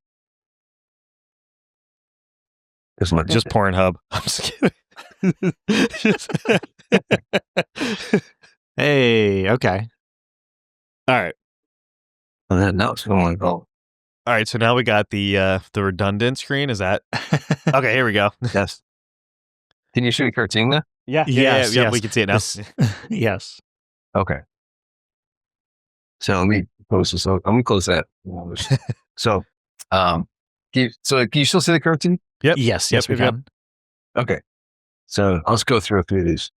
Just Pornhub. I'm just kidding. Hey, okay. All right. And then now it's going to go. All right, so now we got the redundant screen. Is that okay? Here we go. Yes. Can you show a cartoon now? Yeah. Yes. We can see it now. Yes. Okay. So let me post this. I'm gonna close that. So, can you still see the cartoon? Yep. Yes, we can. Okay. So I'll just go through a few of these.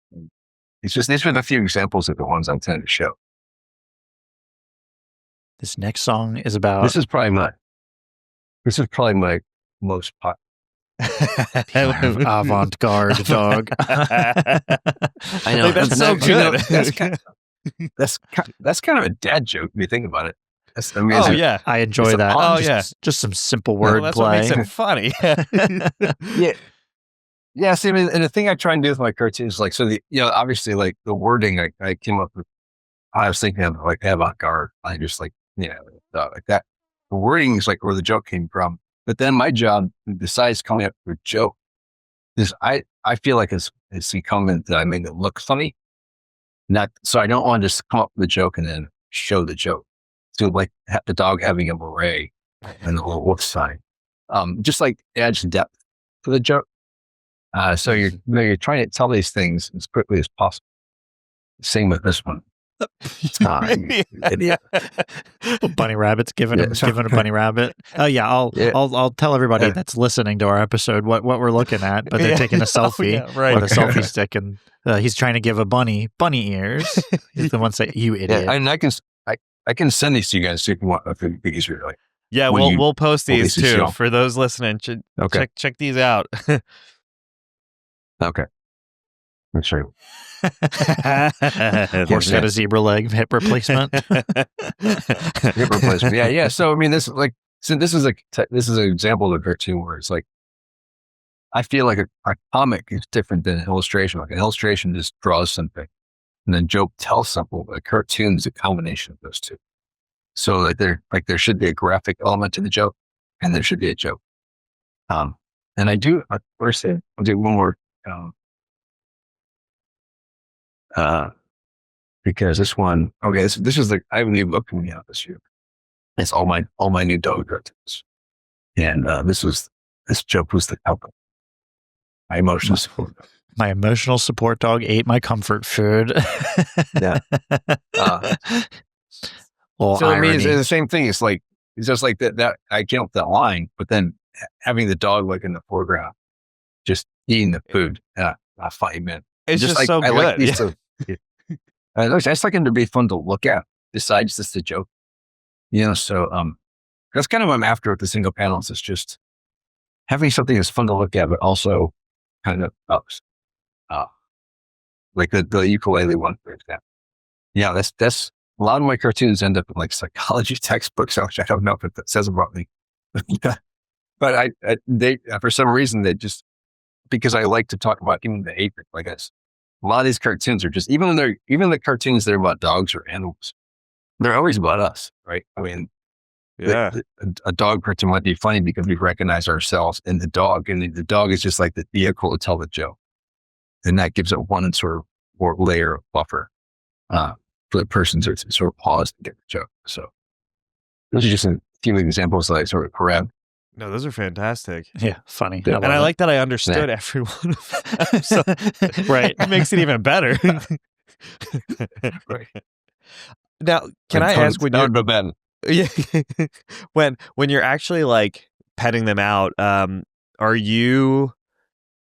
These were the few examples of the ones I'm trying to show. This next song is about. This is probably my most popular. Avant-garde dog. I know. That's so good. That's kind of a dad joke if you think about it. Yeah. I enjoy that. Yeah. Just some simple word that's play. What makes it funny. Yeah. See, and the thing I try and do with my cartoons, like, so obviously, like the wording I came up with, I was thinking of like avant-garde. I just like, like that. The wording is like where the joke came from. But then my job, besides coming up with a joke, is I feel like it's incumbent that I make it look funny. So I don't want to just come up with a joke and then show the joke. So like the dog having a beret and a little wolf sign, just like adds depth to the joke. So you're trying to tell these things as quickly as possible. Same with this one. Bunny rabbit's giving a bunny rabbit. Oh yeah, I'll tell everybody that's listening to our episode what we're looking at. But they're taking a selfie with a selfie stick, and he's trying to give a bunny ears. He's the one saying, "You idiot!" Yeah, and I can send these to you guys so you can watch the biggest video. Like, yeah, we'll post these too for those listening. Okay. Check these out. Okay. Let's show you. Horse got a zebra leg hip replacement. Hip replacement. Yeah. So I mean, this is an example of a cartoon where it's like, I feel like a comic is different than an illustration. Like an illustration just draws something, and then joke tells something. But a cartoon is a combination of those two. So like there should be a graphic element to the joke, and there should be a joke. And I'll do one more. Because this one, this is I have a new book coming out this year. It's all my new dog cartoons, and this joke was the outcome. My emotional support dog. My emotional support dog ate my comfort food. Yeah. Well, so I mean, it's the same thing. It's like, it's just like that I came up with that line, but then having the dog like in the foreground, just eating the food. I find, man. It's just like, so good. I like these I just like them to be fun to look at, besides just the joke. So that's kind of what I'm after with the single panels. It's just having something that's fun to look at, but also kind of like the ukulele one, for example. Yeah, that's a lot of my cartoons end up in like psychology textbooks, which I don't know if it says about me. But they for some reason, they just, because I like to talk about even the hate, like a lot of these cartoons are just, even the cartoons that are about dogs or animals, they're always about us, right? I mean, Yeah. A dog cartoon might be funny because we recognize ourselves in the dog, and the dog is just like the vehicle to tell the joke. And that gives it one sort of more layer of buffer for the person to sort of pause and get the joke. So those are just a few examples that I sort of grabbed. No, those are fantastic. Yeah, funny. Yeah, And I like that I understood every one of them. So, right. It makes it even better. Right. Now, can I ask when you're Ben? Yeah. when you're actually like petting them out,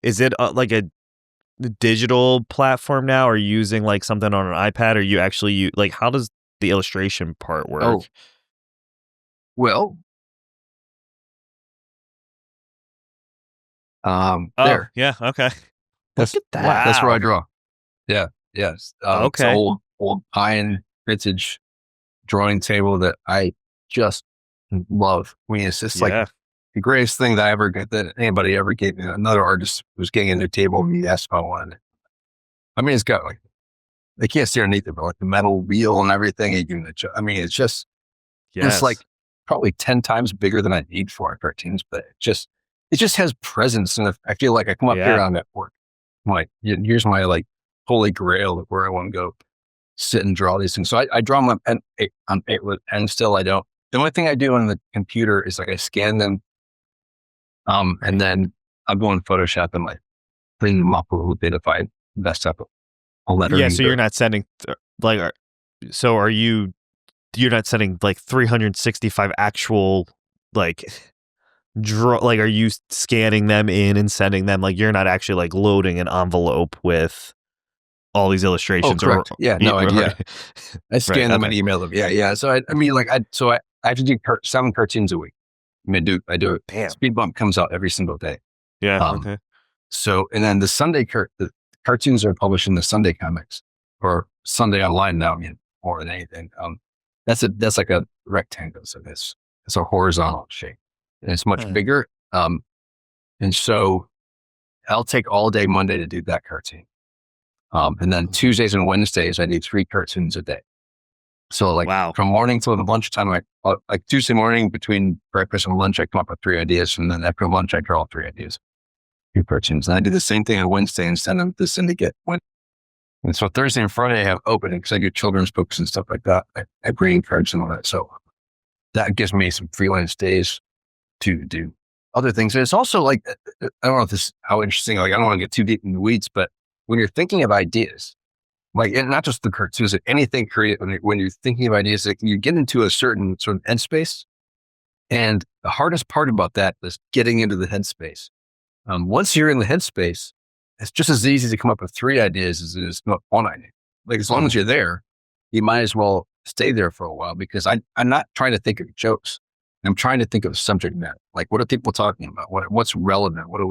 is it like a digital platform now? Are you using like something on an iPad? Or you actually like, how does the illustration part work? Oh, well, there. Yeah. Okay. That's, Look at that. Wow. That's where I draw. Yeah. Yes. Okay. It's an old iron vintage drawing table that I just love. I mean, it's just like the greatest thing that I ever get, that anybody ever gave me. Another artist was getting a new table and he asked if I wanted it. I mean, it's got like, they can't see underneath it, but like the metal wheel and everything. I mean, it's just, it's like probably 10 times bigger than I need for our cartoons, but it just has presence. And I feel like I come up here on that work. I'm like, here's my like holy grail of where I want to go sit and draw these things. So I draw them on paper, and still I don't. The only thing I do on the computer is like I scan them, and then I'll go in Photoshop and like clean them up a little bit if I messed up a letter. Yeah, so you're not sending you're not sending like 365 actual like are you scanning them in and sending them, like you're not actually like loading an envelope with all these illustrations? Oh, correct. I scan them and email them. Yeah. So I mean, like I have to do 7 cartoons a week. I do it. Damn. Speed Bump comes out every single day. Yeah. Okay. So, and then the Sunday the cartoons are published in the Sunday comics or Sunday Online now. I mean, more than anything. That's like a rectangle. So it's a horizontal shape, and it's much bigger. And so I'll take all day Monday to do that cartoon. And then Tuesdays and Wednesdays, I do 3 cartoons a day. So like from morning till lunchtime, like Tuesday morning between breakfast and lunch, I come up with 3 ideas. And then after lunch, I draw 3 ideas, 2 cartoons. And I do the same thing on Wednesday and send them to syndicate. And so Thursday and Friday, I have opening because I do children's books and stuff like that. I have greeting cards and all that. So that gives me some freelance days to do other things. And it's also like, I don't know if this, how interesting, like I don't want to get too deep in the weeds, but when you're thinking of ideas, like, and not just the cartoons, anything creative, when you're thinking of ideas, like you get into a certain sort of headspace. And the hardest part about that is getting into the headspace. Once you're in the headspace, it's just as easy to come up with 3 ideas as it is not 1 idea. Like as long as you're there, you might as well stay there for a while, because I'm not trying to think of jokes. I'm trying to think of subject matter. Like, what are people talking about? What's relevant? What do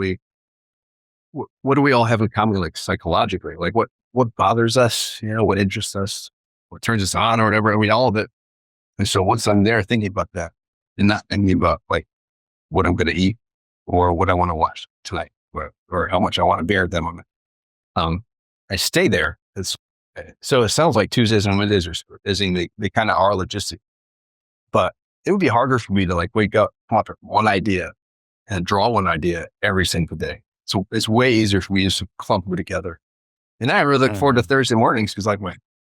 we all have in common, like psychologically? Like what bothers us? What interests us? What turns us on or whatever? I mean, all of it. And so once I'm there thinking about that and not thinking about like what I'm going to eat or what I want to watch tonight or how much I want to bear at that moment, I stay there. So it sounds like Tuesdays and Wednesdays are busy. They kind of are logistic, but it would be harder for me to like wake up, come up with 1 idea and draw 1 idea every single day. So it's way easier for me to clump them together. And I really look forward to Thursday mornings, because like my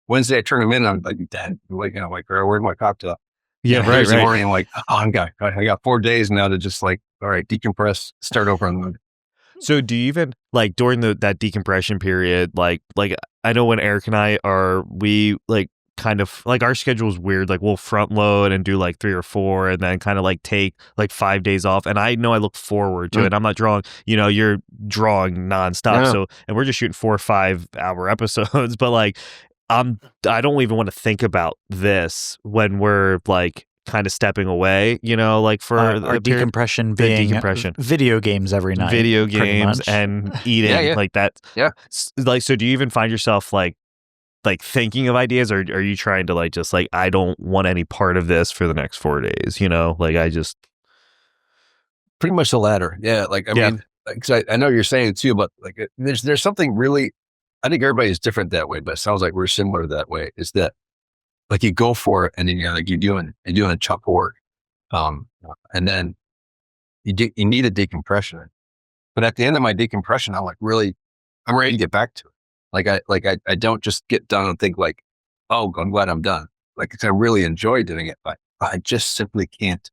Wednesday I turn them in, I'm like, Dad, like, where's my cocktail? Yeah, Thursday morning, I'm like, I got 4 days now to just like, all right, decompress, start over on Monday. So do you even like during that decompression period, like I know when Eric and I we like kind of like our schedule is weird. Like we'll front load and do like 3 or 4 and then kind of like take like 5 days off. And I know I look forward to it. I'm not drawing, you're drawing nonstop. So, and we're just shooting 4 or 5 hour episodes, but like, I don't even want to think about this when we're like kind of stepping away, like for our decompression being video games every night, video games and eating like that. Yeah. Like, so do you even find yourself like thinking of ideas, or are you trying to like just like, I don't want any part of this for the next 4 days, like I just pretty much the latter. Yeah. Like, I mean, cause I know you're saying it too, but like there's something really, I think everybody's different that way, but it sounds like we're similar that way, is that like you go for it and then you're doing a chunk of work. And then you need a decompression. But at the end of my decompression, I'm ready to get back to it. I don't just get done and think like, oh, I'm glad I'm done. Like, I really enjoy doing it, but I just simply can't.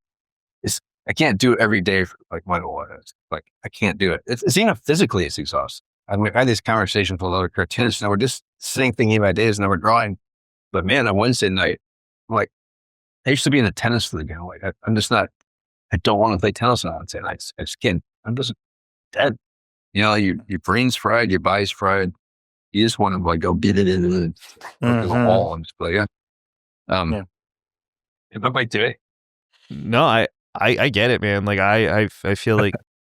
I can't do it every day for like my whole life. Like, I can't do it. It's physically, it's exhausting. I mean, I had these conversations with other cartoonists, and we're just sitting thinking about days, and then we're drawing. But man, on Wednesday night, I'm like, I used to be in a tennis league. Like, I'm just not. I don't want to play tennis on Wednesday nights. I just can't. I'm just dead. Your brain's fried, your body's fried. You just want to like go beat it into the wall and just play. Yeah. Am I today? No, I get it, man. Like I feel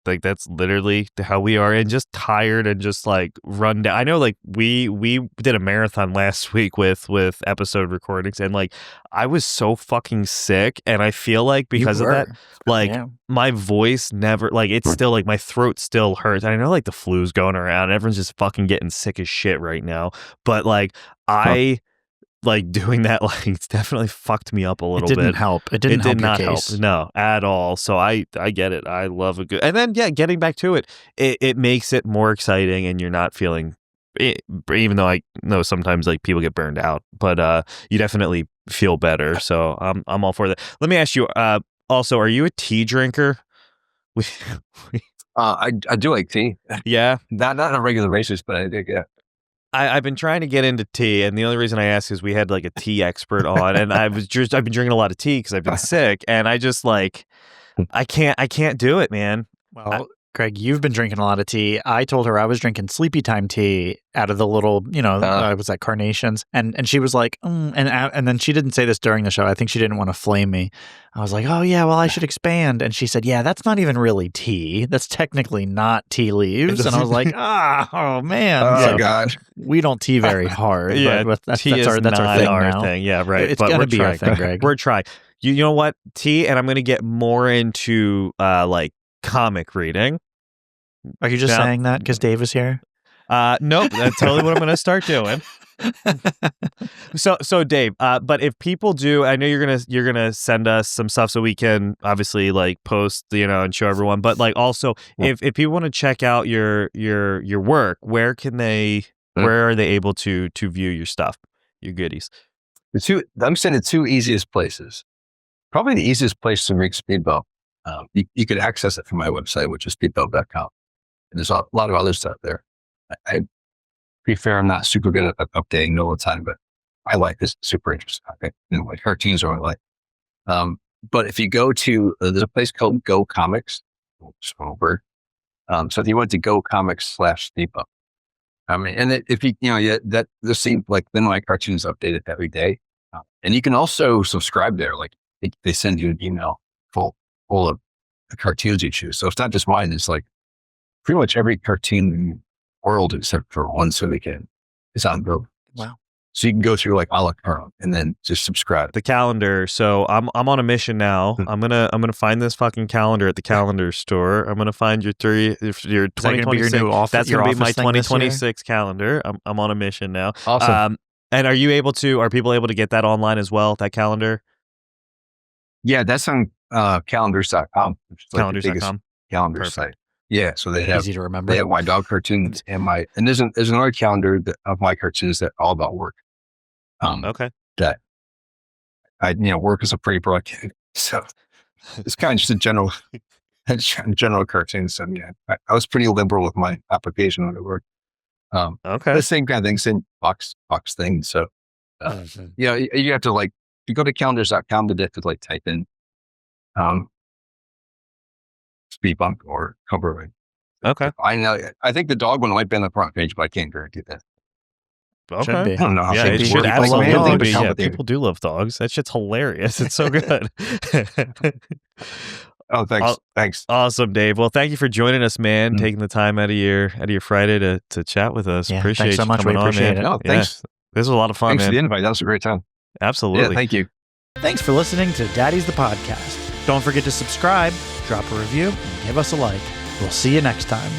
like that's literally how we are, and just tired and just like run down. I know, like we did a marathon last week with episode recordings, and like I was so fucking sick, and I feel like because of that, like my voice never, like it's still like my throat still hurts. I know like the flu's going around, everyone's just fucking getting sick as shit right now, but like like doing that, like it's definitely fucked me up a little bit. It didn't help. It did not help. No, at all. So I get it. I love a good, and then getting back to it, it makes it more exciting, and you're not feeling it, even though I know sometimes like people get burned out, but you definitely feel better. So I'm all for that. Let me ask you, also, are you a tea drinker? I do like tea. Yeah. Not on a regular basis, but I do, yeah. I've been trying to get into tea, and the only reason I ask is we had like a tea expert on, and I've been drinking a lot of tea because I've been sick, and I just like I can't do it, man. Well, Greg, you've been drinking a lot of tea. I told her I was drinking sleepy time tea out of the little, was that Carnations, and she was like, and then she didn't say this during the show. I think she didn't want to flame me. I was like, oh yeah, well I should expand, and she said, yeah, that's not even really tea. That's technically not tea leaves, and I was like, oh man, oh gosh, we don't tea very hard. Yeah, but that's our thing now. Thing. Yeah, right. It's gonna be our thing, Greg. We're trying. You know what, tea, and I'm gonna get more into like comic reading. Are you just saying that because Dave is here? Nope, that's totally what I'm going to start doing. So Dave, but if people do, I know you're gonna send us some stuff so we can obviously like post, and show everyone. But like also, if people want to check out your work, where are they able to view your stuff, your goodies? I'm saying the 2 easiest places. Probably the easiest place to read Speedboat. You could access it from my website, which is speedboat.com. And there's a lot of other stuff there. I be fair, I'm not super good at updating all the time, but I like this. Super interesting. Okay. Like cartoons are what I like. But if you go to, there's a place called Go Comics. So if you went to Go Comics/Speedboat, and if that the same, like then my cartoons updated every day. And you can also subscribe there. Like they send you an email full of the cartoons you choose. So it's not just mine. It's like pretty much every cartoon in the world except for one syndicated is on Go. Wow. So you can go through like a la carte and then just subscribe. The calendar. So I'm on a mission now. I'm gonna find this fucking calendar at the calendar store. I'm gonna find your 2026. That's gonna be my 2026 calendar. I'm on a mission now. Awesome. And are people able to get that online as well? That calendar? Yeah, that's on calendars.com. Calendars.com. Calendar site. Yeah, so they have easy to remember. They have my dog cartoons and there's another calendar of my cartoons that all about work. Okay. That I work as a paper, so it's kind of just a general cartoons. So yeah, I was pretty liberal with my application on the work. Okay. The same kind of things in box thing. So You have to like, if you go to calendars.com, you have to like type in speed bump or cover. Okay. I think the dog one might be on the front page, but I can't guarantee that. Okay. Should be. I don't know. Yeah, it should absolutely be. Yeah, people do love dogs. That shit's hilarious. It's so good. Oh, thanks. Thanks. Awesome, Dave. Well, thank you for joining us, man. Taking the time out of your Friday to chat with us. Yeah, appreciate thanks so much. you coming We appreciate on, man. it. No, thanks. Yeah. This was a lot of fun, Thanks man. for the invite. That was a great time. Absolutely. Yeah, thank you. Thanks for listening to Daddies the Podcast. Don't forget to subscribe, drop a review, and give us a like. We'll see you next time.